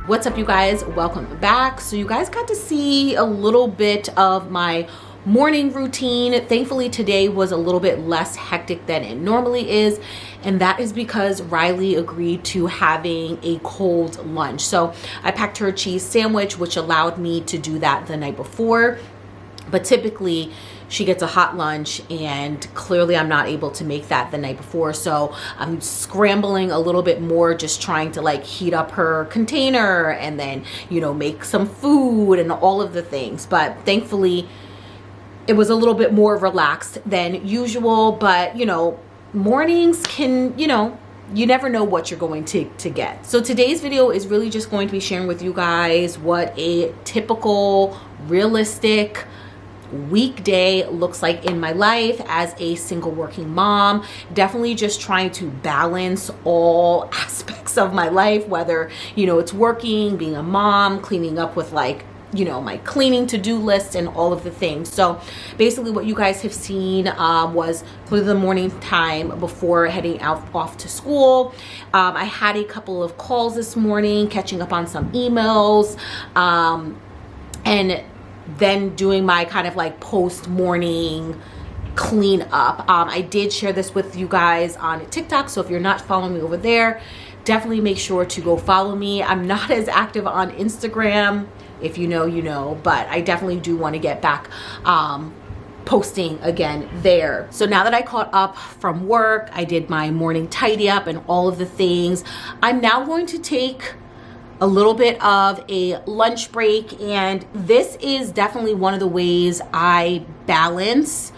What's up, you guys? Welcome back. So you guys got to see a little bit of my morning routine. Thankfully today was a little bit less hectic than it normally is, and that is because Riley agreed to having a cold lunch. So I packed her a cheese sandwich, which allowed me to do that the night before, but typically she gets a hot lunch, and clearly I'm not able to make that the night before. So I'm scrambling a little bit more, just trying to like heat up her container and then, you know, make some food and all of the things. But thankfully it was a little bit more relaxed than usual. But, you know, mornings can, you know, you never know what you're going to get. So today's video is really just going to be sharing with you guys what a typical, realistic weekday looks like in my life as a single working mom. Definitely just trying to balance all aspects of my life, whether, you know, it's working, being a mom, cleaning up with like, you know, my cleaning to-do list and all of the things. So basically what you guys have seen was for the morning time before heading off to school. I had a couple of calls this morning, catching up on some emails, and then doing my kind of like post-morning clean up. I did share this with you guys on TikTok, so if you're not following me over there, definitely make sure to go follow me. I'm not as active on Instagram. If you know, you know, but I definitely do want to get back posting again there. So now that I caught up from work, I did my morning tidy up and all of the things, I'm now going to take a little bit of a lunch break, and this is definitely one of the ways I balance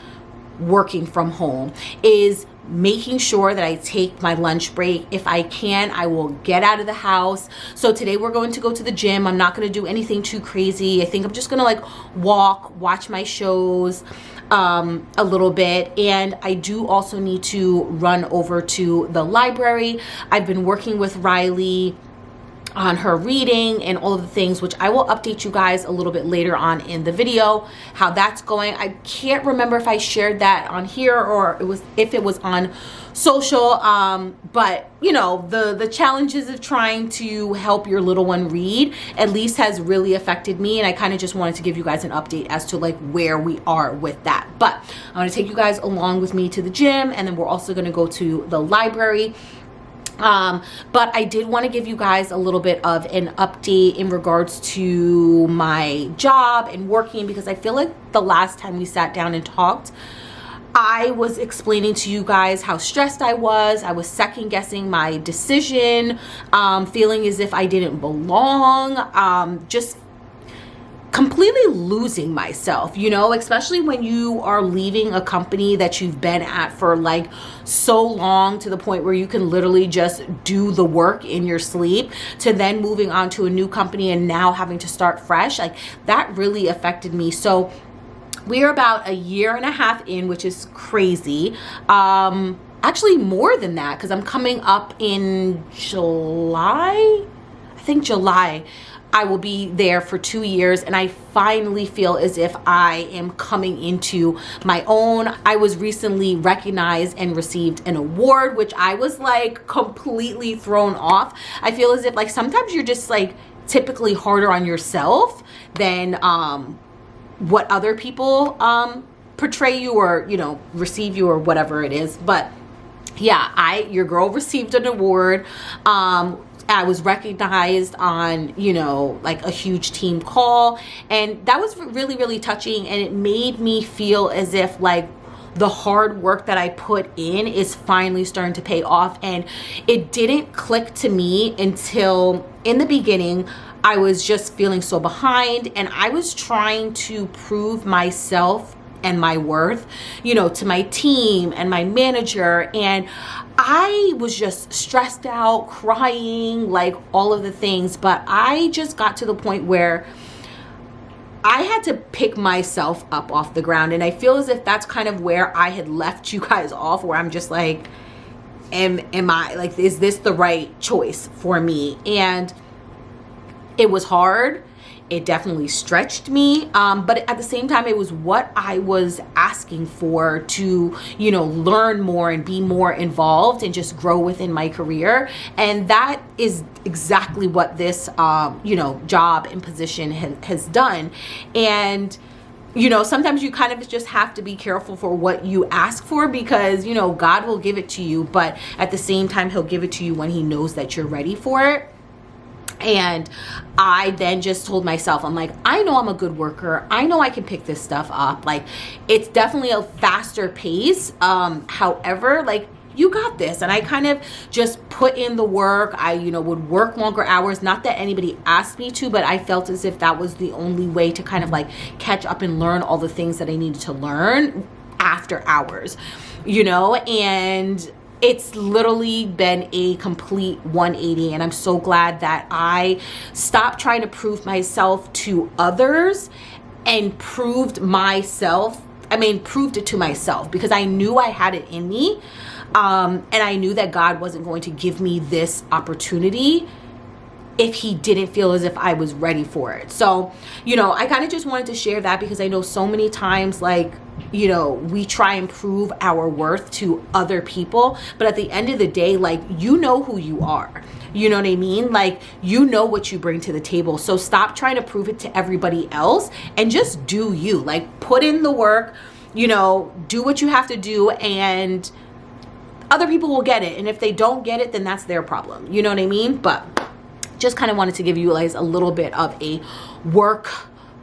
working from home, is making sure that I take my lunch break. If I can, I will get out of the house. So today we're going to go to the gym. I'm not going to do anything too crazy. I think I'm just going to like walk, watch my shows a little bit, and I do also need to run over to the library. I've been working with Riley on her reading and all of the things, which I will update you guys a little bit later on in the video how that's going. I can't remember if I shared that on here or if it was on social, but you know, the challenges of trying to help your little one read at least has really affected me, and I kind of just wanted to give you guys an update as to like where we are with that. But I'm going to take you guys along with me to the gym, and then we're also going to go to the library. But I did want to give you guys a little bit of an update in regards to my job and working, because I feel like the last time we sat down and talked, I was explaining to you guys how stressed I was. I was second guessing my decision, feeling as if I didn't belong, just completely losing myself, you know, especially when you are leaving a company that you've been at for like so long, to the point where you can literally just do the work in your sleep, to then moving on to a new company and now having to start fresh. Like that really affected me. So we're about a year and a half in, which is crazy. Actually more than that, because I'm coming up in July. I think July I will be there for 2 years, and I finally feel as if I am coming into my own. I was recently recognized and received an award, which I was like completely thrown off. I feel as if like sometimes you're just like typically harder on yourself than what other people portray you, or, you know, receive you, or whatever it is. But yeah, your girl received an award. I was recognized on, you know, like a huge team call, and that was really, really touching, and it made me feel as if like the hard work that I put in is finally starting to pay off. And it didn't click to me until in the beginning. I was just feeling so behind, and I was trying to prove myself and my worth, you know, to my team and my manager, and I was just stressed out, crying, like all of the things. But I just got to the point where I had to pick myself up off the ground, and I feel as if that's kind of where I had left you guys off, where I'm just like, am I like, is this the right choice for me? And it was hard. It definitely stretched me, but at the same time, it was what I was asking for to, you know, learn more and be more involved and just grow within my career. And that is exactly what this, you know, job and position has done. And you know, sometimes you kind of just have to be careful for what you ask for, because, you know, God will give it to you, but at the same time, he'll give it to you when he knows that you're ready for it. And I then just told myself, I'm like, I know I'm a good worker. I know I can pick this stuff up. Like, it's definitely a faster pace. However, like, you got this. And I kind of just put in the work. I, you know, would work longer hours. Not that anybody asked me to, but I felt as if that was the only way to kind of like catch up and learn all the things that I needed to learn after hours, you know, and it's literally been a complete 180. And I'm so glad that I stopped trying to prove myself to others and proved it to myself, because I knew I had it in me. And I knew that God wasn't going to give me this opportunity if he didn't feel as if I was ready for it. So, you know, I kind of just wanted to share that, because I know so many times, like, you know, we try and prove our worth to other people, but at the end of the day, like, you know who you are. You know what I mean? Like, you know what you bring to the table. So stop trying to prove it to everybody else and just do you. Like, put in the work, you know, do what you have to do, and other people will get it. And if they don't get it, then that's their problem. You know what I mean? But just kind of wanted to give you guys a little bit of a work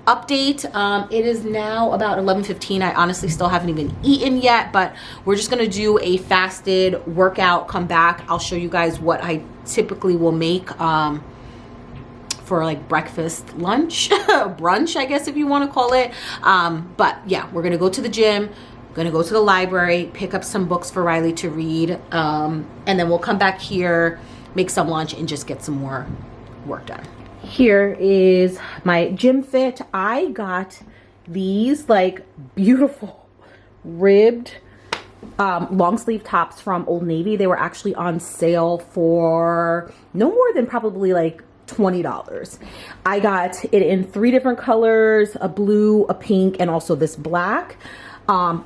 update. It is now about 11:15. I honestly still haven't even eaten yet, but we're just going to do a fasted workout, come back. I'll show you guys what I typically will make for like breakfast, lunch, brunch, I guess, if you want to call it. But yeah, we're going to go to the gym. Gonna go to the library, pick up some books for Riley to read, and then we'll come back here, make some lunch, and just get some more work done. Here is my gym fit. I got these like beautiful ribbed long sleeve tops from Old Navy. They were actually on sale for no more than probably like $20. I got it in 3 different colors, a blue, a pink, and also this black.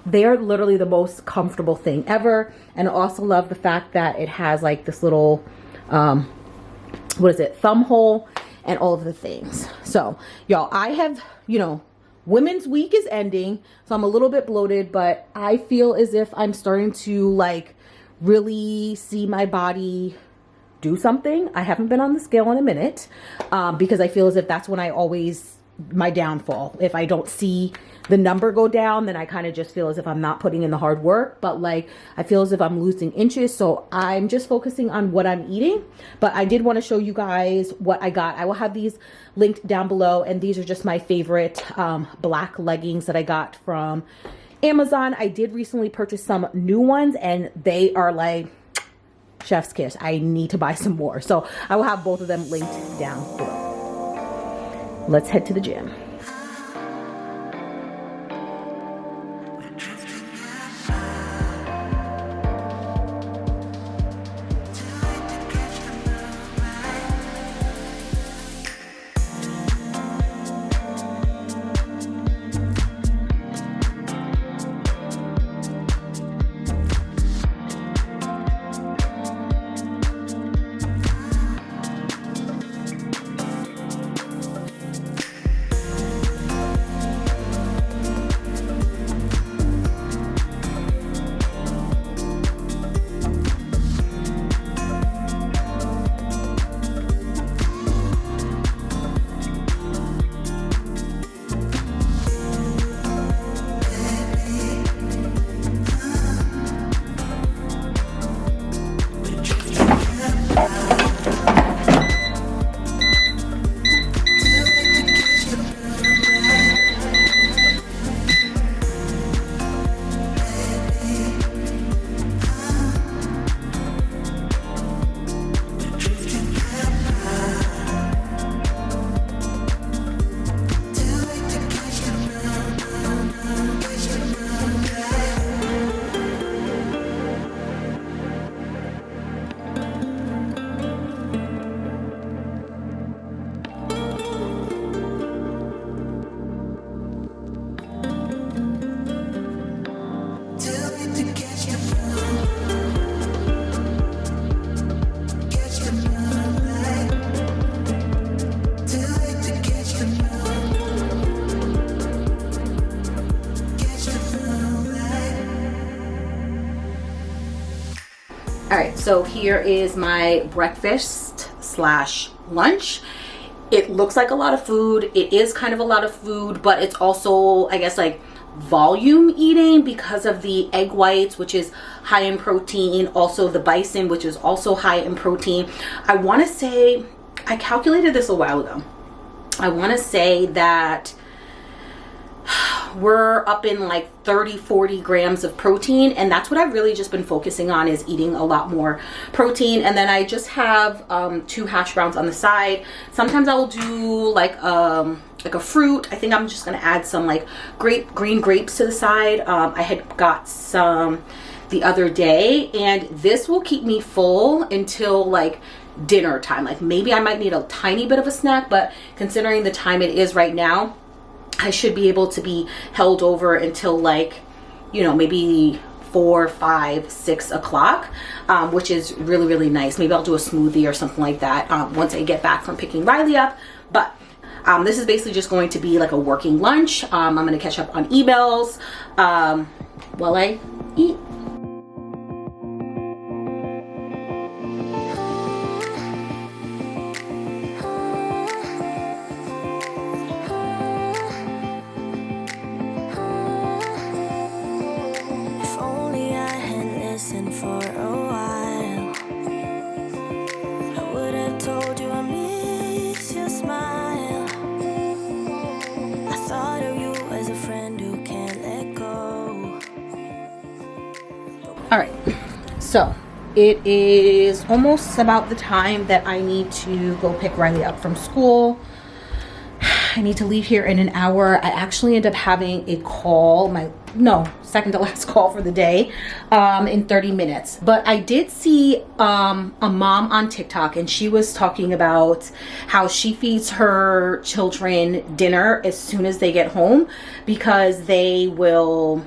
They are literally the most comfortable thing ever. And I also love the fact that it has like this little, thumb hole and all of the things. So y'all, I have, you know, Women's Week is ending, so I'm a little bit bloated, but I feel as if I'm starting to like really see my body do something. I haven't been on the scale in a minute, because I feel as if that's when I always, my downfall. If I don't see the number go down, then I kind of just feel as if I'm not putting in the hard work. But like, I feel as if I'm losing inches, so I'm just focusing on what I'm eating. But I did want to show you guys what I got. I will have these linked down below, and these are just my favorite black leggings that I got from Amazon. I did recently purchase some new ones, and they are like chef's kiss. I need to buy some more, so I will have both of them linked down below. Let's head to the gym. So here is my breakfast slash lunch. It looks like a lot of food. It is kind of a lot of food, but it's also, I guess, like volume eating because of the egg whites, which is high in protein, also the bison, which is also high in protein. I want to say, I calculated this a while ago. I want to say that we're up in like 30-40 grams of protein, and that's what I've really just been focusing on, is eating a lot more protein. And then I just have 2 hash browns on the side. Sometimes I will do like a fruit. I think I'm just gonna add some like green grapes to the side. I had got some the other day, and this will keep me full until like dinner time. Like maybe I might need a tiny bit of a snack, but considering the time it is right now, I should be able to be held over until like, you know, maybe 4, 5, 6 o'clock, which is really, really nice. Maybe I'll do a smoothie or something like that once I get back from picking Riley up. But this is basically just going to be like a working lunch. I'm going to catch up on emails while I eat. All right, so it is almost about the time that I need to go pick Riley up from school. I need to leave here in an hour. I actually end up having a call, second to last call for the day, in 30 minutes. But I did see a mom on TikTok, and she was talking about how she feeds her children dinner as soon as they get home, because they will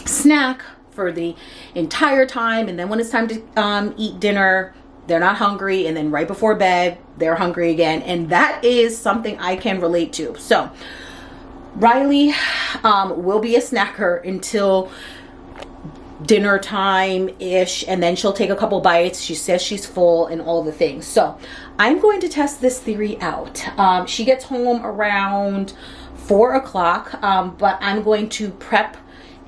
snack for the entire time, and then when it's time to eat dinner, they're not hungry, and then right before bed they're hungry again. And that is something I can relate to. So Riley will be a snacker until dinner time ish, and then she'll take a couple bites. She says she's full and all the things. So I'm going to test this theory out. She gets home around 4 o'clock, but I'm going to prep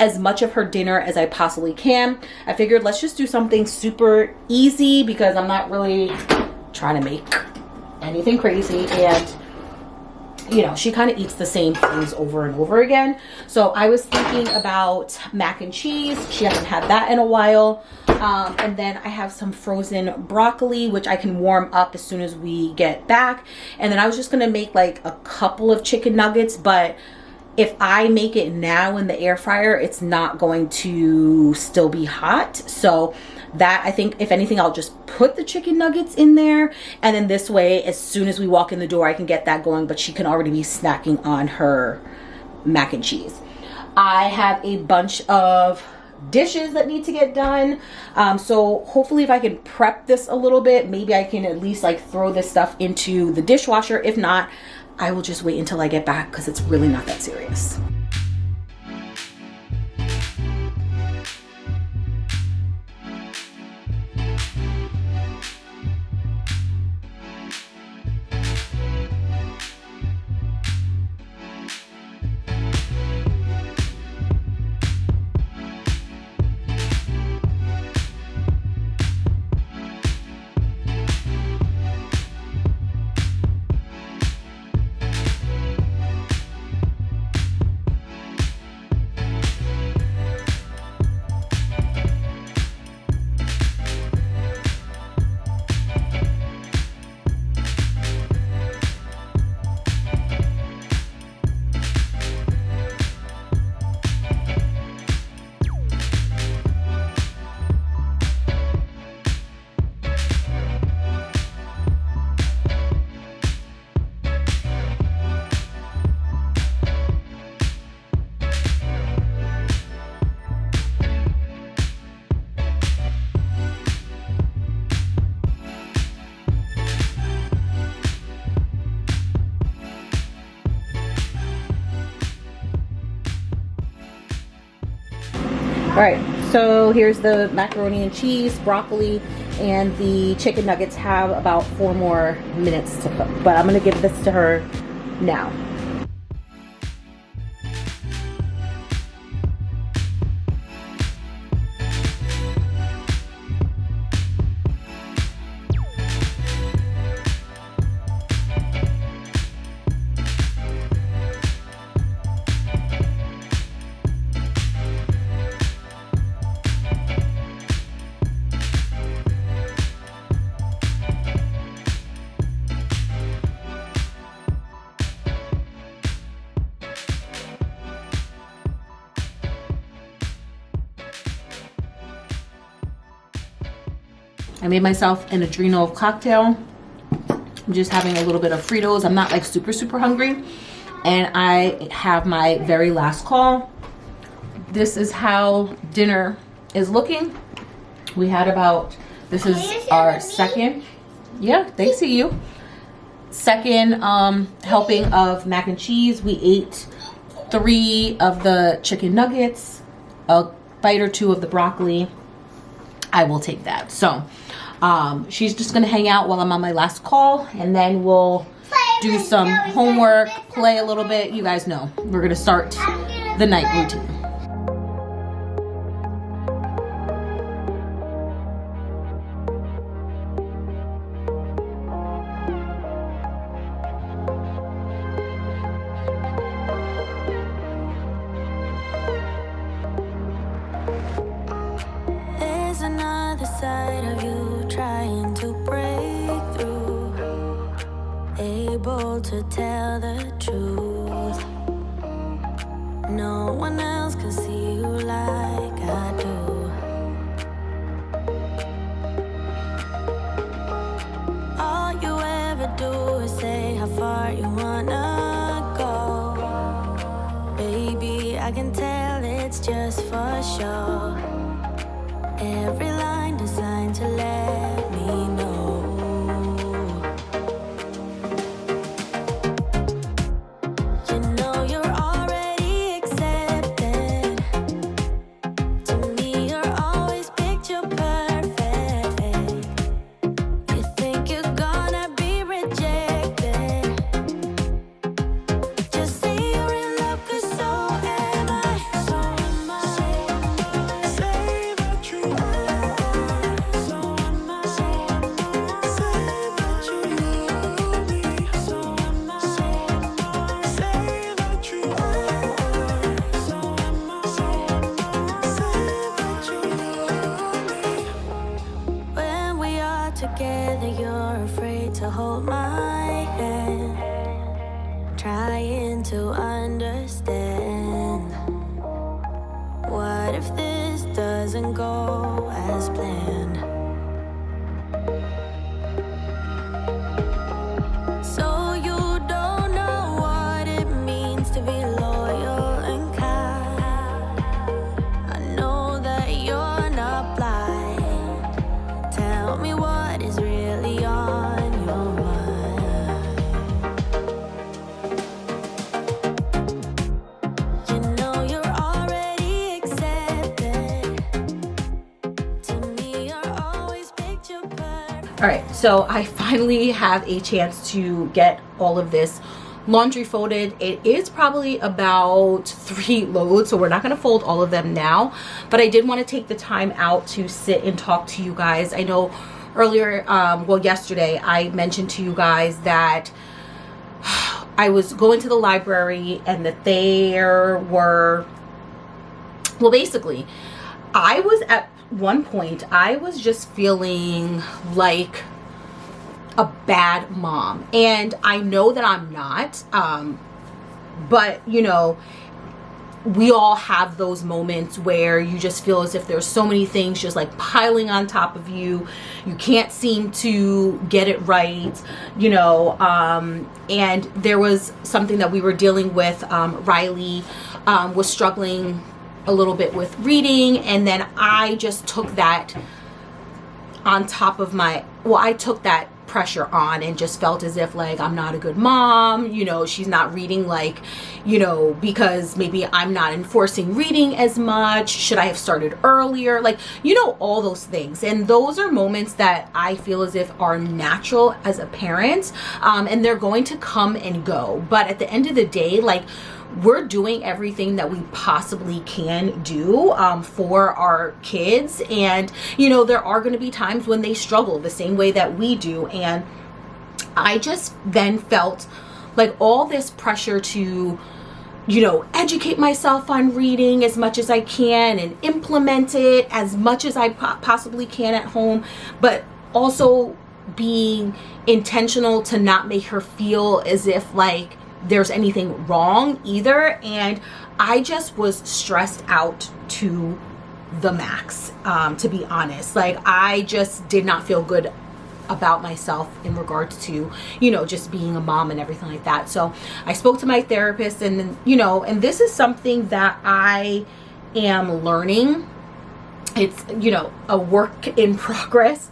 as much of her dinner as I possibly can. I figured let's just do something super easy, because I'm not really trying to make anything crazy, and you know, she kind of eats the same things over and over again. So I was thinking about mac and cheese. She hasn't had that in a while. And then I have some frozen broccoli, which I can warm up as soon as we get back. And then I was just gonna make like a couple of chicken nuggets, but if I make it now in the air fryer, it's not going to still be hot. So that, I think, if anything, I'll just put the chicken nuggets in there. And then this way, as soon as we walk in the door, I can get that going, but she can already be snacking on her mac and cheese. I have a bunch of dishes that need to get done. So hopefully if I can prep this a little bit, maybe I can at least like throw this stuff into the dishwasher. If not, I will just wait until I get back, because it's really not that serious. All right, so here's the macaroni and cheese, broccoli, and the chicken nuggets have about 4 more minutes to cook, but I'm gonna give this to her now. I made myself an adrenal cocktail. I'm just having a little bit of Fritos. I'm not like super hungry. And I have my very last call. This is how dinner is looking. We had about, this is our second, yeah, they see you. Second helping of mac and cheese. We ate 3 of the chicken nuggets, a bite or 2 of the broccoli. I will take that. So she's just gonna hang out while I'm on my last call, and then we'll do some homework, play a little bit. You guys know we're gonna start the night routine. Side of you trying to break through, able to tell the truth. No one else can see you like I do. All you ever do is say how far you wanna go. Baby, I can tell it's just for show. Every line designed to let me know. You know you're already accepted. To me, you're always picture perfect. You think you're gonna be rejected. Just say you're in love, 'cause so am I. So am I. Say that you are. So am I. Say that you love me. So am I. Say that you are. So am I. Say that you love me. When we are together, you're afraid to hold my hand, trying to understand. What if this doesn't go as planned? So you don't know what it means to be loyal and kind. I know that you're not blind. Tell me what is really on your mind. You know you're already accepted. To me, you're always picture perfect. All right, so I finally have a chance to get all of this laundry folded. It is probably about 3 loads, so we're not going to fold all of them now, but I did want to take the time out to sit and talk to you guys. I know earlier, well, yesterday I mentioned to you guys that I was going to the library and that there were, well, basically I was at one point, I was just feeling like a bad mom, and I know that I'm not, but you know, we all have those moments where you just feel as if there's so many things just like piling on top of you. You can't seem to get it right, you know, and there was something that we were dealing with. Riley was struggling a little bit with reading, and then I just took that on top of my, well, I took that pressure on and just felt as if like I'm not a good mom, you know, she's not reading like, you know, because maybe I'm not enforcing reading as much. Should I have started earlier? Like, you know, all those things. And those are moments that I feel as if are natural as a parent, and they're going to come and go. But at the end of the day, like, we're doing everything that we possibly can do for our kids. And, you know, there are going to be times when they struggle the same way that we do. And I just then felt like all this pressure to, you know, educate myself on reading as much as I can and implement it as much as I possibly can at home, but also being intentional to not make her feel as if like there's anything wrong either. And I just was stressed out to the max, to be honest. Like, I just did not feel good about myself in regards to, you know, just being a mom and everything like that. So I spoke to my therapist, and, you know, and this is something that I am learning. It's, you know, a work in progress,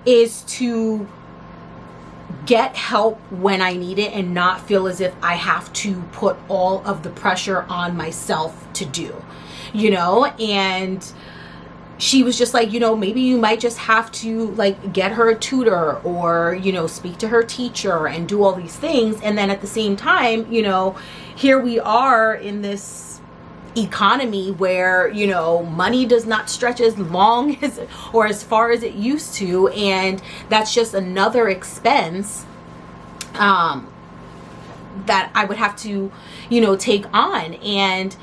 is to get help when I need it and not feel as if I have to put all of the pressure on myself to do, you know. And she was just like, you know, maybe you might just have to like get her a tutor, or, you know, speak to her teacher and do all these things. And then at the same time, you know, here we are in this economy where, you know, money does not stretch as long as or as far as it used to, and that's just another expense that I would have to, you know, take on. And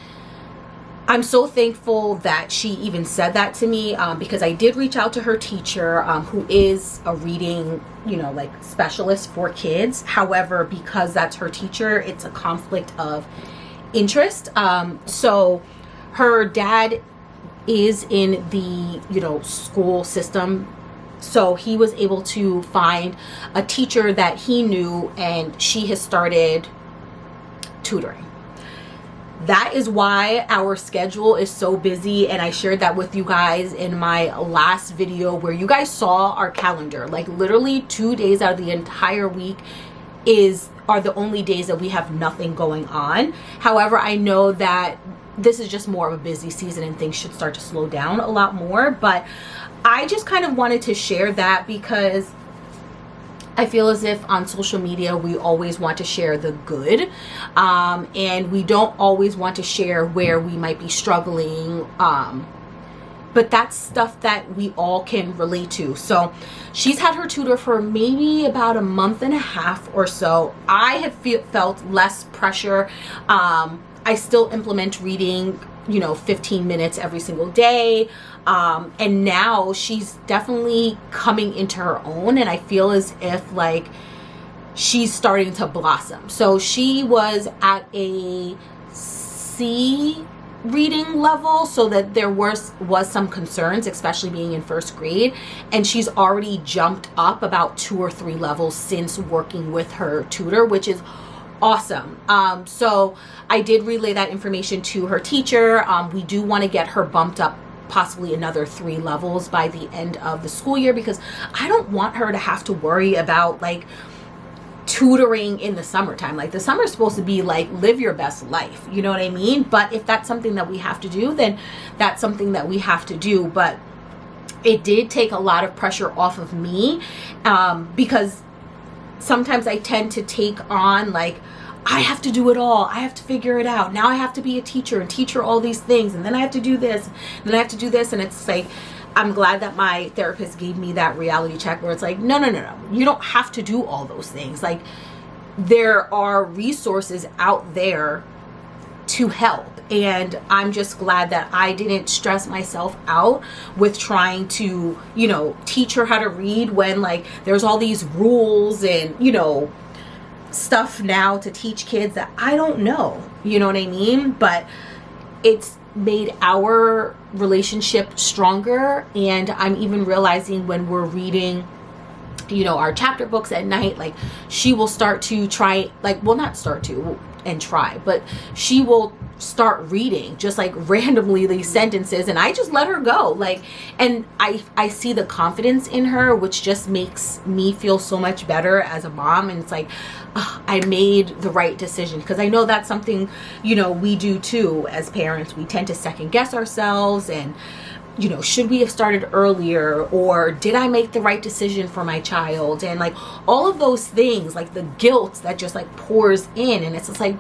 I'm so thankful that she even said that to me, because I did reach out to her teacher, who is a reading, you know, like specialist for kids. However, because that's her teacher, it's a conflict of interest. So her dad is in the, you know, school system, so he was able to find a teacher that he knew, and she has started tutoring. That is why our schedule is so busy, and I shared that with you guys in my last video where you guys saw our calendar. Like, literally 2 days out of the entire week are the only days that we have nothing going on. However, I know that this is just more of a busy season and things should start to slow down a lot more, but I just kind of wanted to share that because I feel as if on social media we always want to share the good, and we don't always want to share where we might be struggling, but that's stuff that we all can relate to. So she's had her tutor for maybe about a month and a half or so. I have felt less pressure. I still implement reading, you know, 15 minutes every single day. And now she's definitely coming into her own, and I feel as if like she's starting to blossom. So she was at a C reading level, so that there was some concerns, especially being in first grade, and she's already jumped up about 2 or 3 levels since working with her tutor, which is awesome. So I did relay that information to her teacher. We do want to get her bumped up possibly another 3 levels by the end of the school year, because I don't want her to have to worry about like tutoring in the summertime. Like, the summer is supposed to be like live your best life, you know what I mean? But if that's something that we have to do, then that's something that we have to do. But it did take a lot of pressure off of me, because sometimes I tend to take on like, I have to do it all, I have to figure it out, now I have to be a teacher and teach her all these things, and then I have to do this, and then I have to do this. And it's like, I'm glad that my therapist gave me that reality check where it's like, no, you don't have to do all those things. Like, there are resources out there to help, and I'm just glad that I didn't stress myself out with trying to, you know, teach her how to read when like there's all these rules and, you know, stuff now to teach kids that I don't know, you know what I mean? But it's made our relationship stronger, and I'm even realizing when we're reading, you know, our chapter books at night, like she will start to try, like, well, not start to and try, but she will start reading just like randomly these sentences, and I just let her go. Like, and I see the confidence in her, which just makes me feel so much better as a mom. And it's like, I made the right decision, because I know that's something, you know, we do too as parents. We tend to second guess ourselves, and you know, should we have started earlier, or did I make the right decision for my child? And like all of those things, like the guilt that just like pours in, and it's just like,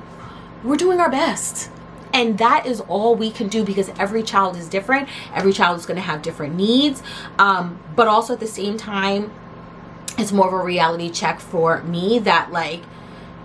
we're doing our best. And that is all we can do, because every child is different. Every child is going to have different needs. But also at the same time, it's more of a reality check for me that like,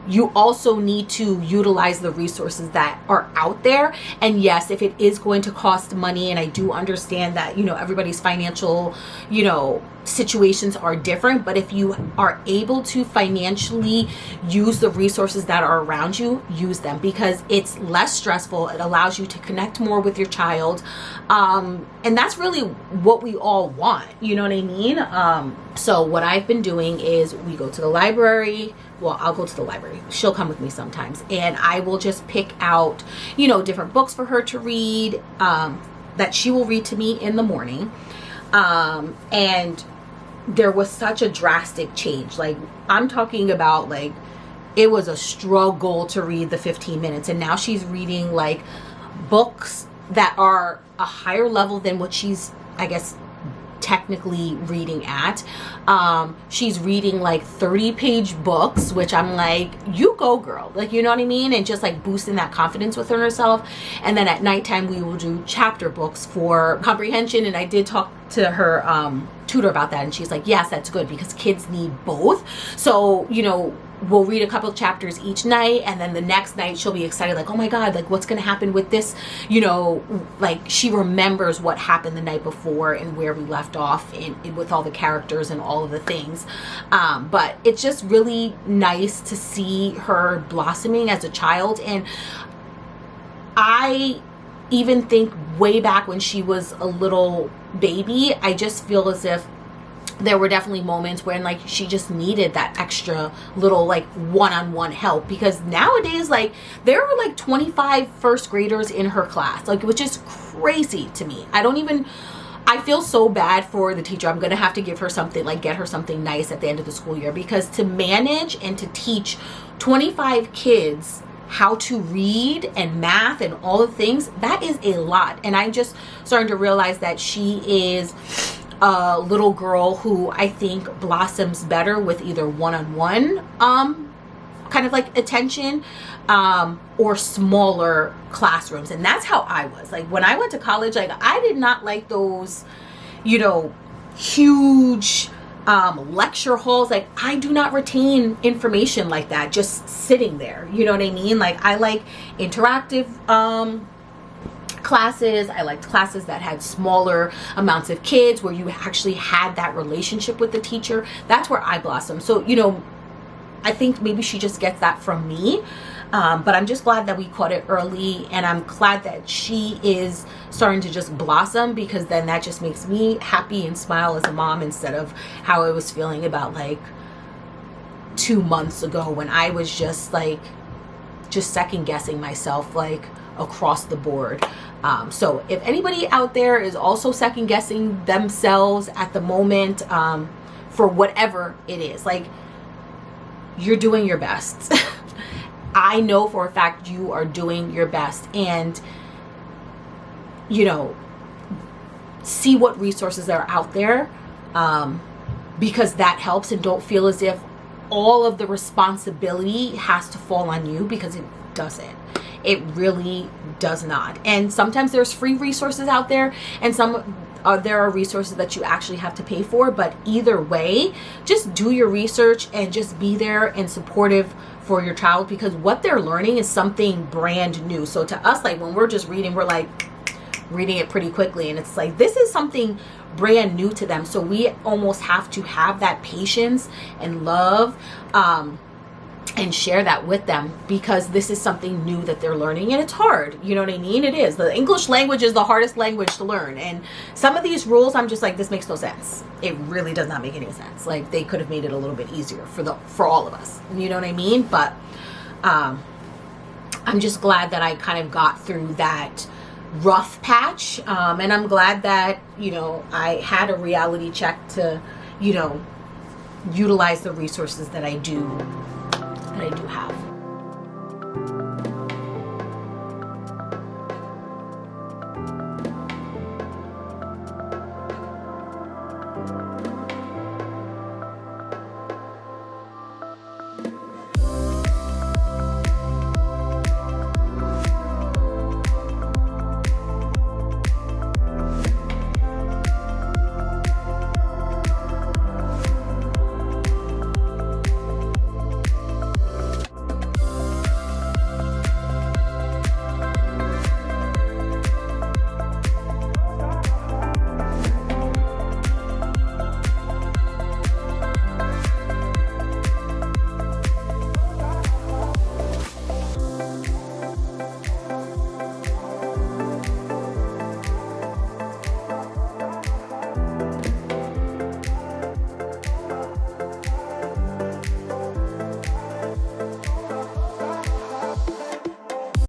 you also need to utilize the resources that are out there. And yes, if it is going to cost money, and I do understand that, you know, everybody's financial, you know, situations are different, but if you are able to financially use the resources that are around you, use them, because it's less stressful. It allows you to connect more with your child. And that's really what we all want. You know what I mean? So what I've been doing is we go to the library. Well, I'll go to the library. She'll come with me sometimes, and I will just pick out, you know, different books for her to read, that she will read to me in the morning. And there was such a drastic change. Like, I'm talking about like, it was a struggle to read the 15 minutes. And now she's reading like books that are a higher level than what she's, I guess, technically reading at. She's reading like 30-page books, which I'm like, you go girl, like, you know what I mean? And just like boosting that confidence within herself. And then at nighttime we will do chapter books for comprehension. And I did talk to her tutor about that, and she's like, yes, that's good, because kids need both. So, you know, we'll read a couple of chapters each night, and then the next night she'll be excited, like, oh my god, like, what's going to happen with this, you know, like she remembers what happened the night before and where we left off with all the characters and all of the things. But it's just really nice to see her blossoming as a child. And I even think way back when she was a little baby, I just feel as if there were definitely moments when like she just needed that extra little like one-on-one help, because nowadays like there are like 25 first graders in her class, like, which is crazy to me. I feel so bad for the teacher. I'm gonna have to give her something, like get her something nice at the end of the school year, because to manage and to teach 25 kids how to read and math and all the things, that is a lot. And I'm just starting to realize that she is a little girl who I think blossoms better with either one-on-one kind of like attention, or smaller classrooms. And that's how I was. Like when I went to college, like I did not like those, you know, huge lecture halls. Like I do not retain information like that just sitting there. You know what I mean? Like I like interactive classes. I liked classes that had smaller amounts of kids, where you actually had that relationship with the teacher. That's where I blossom. So, you know, I think maybe she just gets that from me. But I'm just glad that we caught it early, and I'm glad that she is starting to just blossom, because then that just makes me happy and smile as a mom, instead of how I was feeling about like 2 months ago, when I was just like second guessing myself like across the board. So if anybody out there is also second guessing themselves at the moment, for whatever it is, like, you're doing your best. I know for a fact you are doing your best, and you know, see what resources are out there, because that helps. And don't feel as if all of the responsibility has to fall on you, because it doesn't. It really does not. And sometimes there's free resources out there, and there are resources that you actually have to pay for. But either way, just do your research and just be there and supportive for your child, because what they're learning is something brand new. So to us, like when we're just reading, we're like reading it pretty quickly, and it's like this is something brand new to them. So we almost have to have that patience and love, and share that with them, because this is something new that they're learning, and it's hard. You know what I mean? It is. The English language is the hardest language to learn, and some of these rules, I'm just like, this makes no sense. It really does not make any sense. Like they could have made it a little bit easier for all of us. You know what I mean? But I'm just glad that I kind of got through that rough patch, and I'm glad that, you know, I had a reality check to, you know, utilize the resources that I do have.